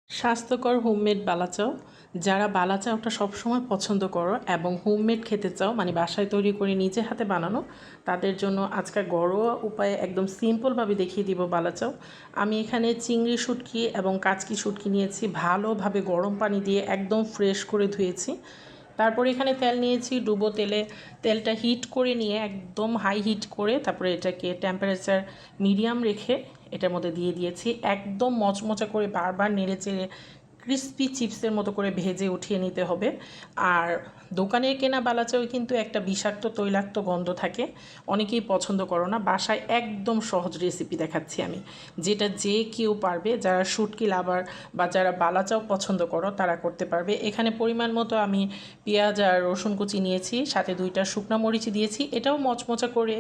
স্বাস্থ্যকর হোমমেড বালাচাও। যারা বালাচাওটা সবসময় পছন্দ করো এবং হোমমেড খেতে চাও, মানে বাসায় তৈরি করে নিজে হাতে বানানো, তাদের জন্য আজকে ঘরোয়া উপায়ে একদম সিম্পলভাবে দেখিয়ে দিব বালাচাও। আমি এখানে চিংড়ি শুটকি এবং কাচকি শুটকি নিয়েছি, ভালোভাবে গরম পানি দিয়ে একদম ফ্রেশ করে ধুয়েছি। তারপরে এখানে তেল নিয়েছি, ডুবো তেলে তেলটা হিট করে নিয়ে একদম হাই হিট করে তারপরে এটাকে টেম্পারেচার মিডিয়াম রেখে এটার মধ্যে দিয়ে দিয়েছি। একদম মচমচা করে বারবার নেড়ে চেড়ে ক্রিস্পি চিপসের মতো করে ভেজে উঠিয়ে নিতে হবে। আর দোকানের কেনা বালাচাও কিন্তু একটা বিষাক্ত তৈলাক্ত গন্ধ থাকে, অনেকেই পছন্দ করো না। বাসায় একদম সহজ রেসিপি দেখাচ্ছি আমি, যেটা যে কেউ পারবে। যারা শুটকি লাভার বা যারা বালাচাও পছন্দ করো তারা করতে পারবে। এখানে পরিমাণ মতো আমি পেঁয়াজ আর রসুন কুচি নিয়েছি, সাথে 2টা শুকনো মরিচ দিয়েছি। এটাও মচমচা করে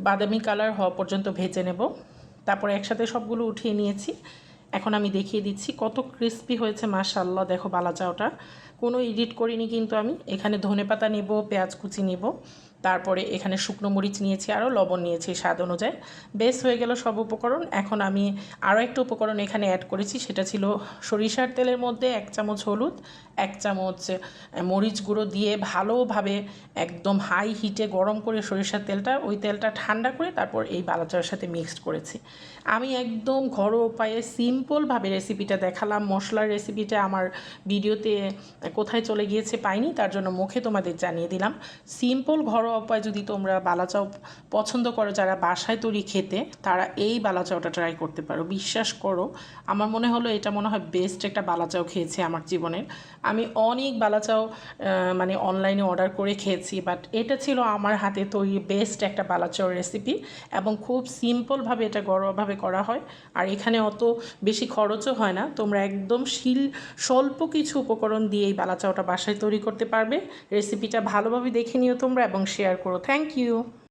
বাদামি কালার হওয়া পর্যন্ত ভেজে নেব। তারপরে একসাথে সবগুলো উঠিয়ে নিয়েছি। এখন আমি দেখিয়ে দিচ্ছি কত ক্রিস্পি হয়েছে, মাশাআল্লাহ। দেখো বালাচাওটা কোনো এডিট করিনি কিন্তু আমি। এখানে ধনেপাতা নেব, পেঁয়াজ কুচি নেব, তারপরে এখানে শুকনো মরিচ নিয়েছি, আরও লবণ নিয়েছি স্বাদ অনুযায়ী। বেশ হয়ে গেল সব উপকরণ। এখন আমি আরও একটা উপকরণ এখানে অ্যাড করেছি, সেটা ছিল সরিষার তেলের মধ্যে 1 চামচ হলুদ, 1 চামচ মরিচ গুঁড়ো দিয়ে ভালোভাবে একদম হাই হিটে গরম করে সরিষার তেলটা, ওই তেলটা ঠান্ডা করে তারপর এই বালাচাওর সাথে মিক্সড করেছি। আমি একদম ঘরোয়া উপায়ে সিম্পলভাবে রেসিপিটা দেখালাম। মশলার রেসিপিটা আমার ভিডিওতে কোথায় চলে গিয়েছে পাইনি, তার জন্য মুখে তোমাদের জানিয়ে দিলাম। সিম্পল ঘরোয়া উপায় যদি তোমরা বালাচাও পছন্দ করো, যারা বাসায় তৈরি খেতে, তারা এই বালাচাওটা ট্রাই করতে পারো। বিশ্বাস করো, আমার মনে হলো এটা মনে হয় বেস্ট একটা বালাচাও খেয়েছি আমার জীবনের। আমি অনেক বালাচাও মানে অনলাইনে অর্ডার করে খেয়েছি, বাট এটা ছিল আমার হাতে তৈরি বেস্ট একটা বালাচাওর রেসিপি। এবং খুব সিম্পলভাবে এটা ঘরোয়াভাবে করা হয়, আর এখানে অত বেশি খরচও হয় না। তোমরা একদম স্বল্প কিছু উপকরণ দিয়ে এই বালাচাওটা বাসায় তৈরি করতে পারবে। রেসিপিটা ভালোভাবে দেখে নিও তোমরা এবং শেয়ার করো। Thank you.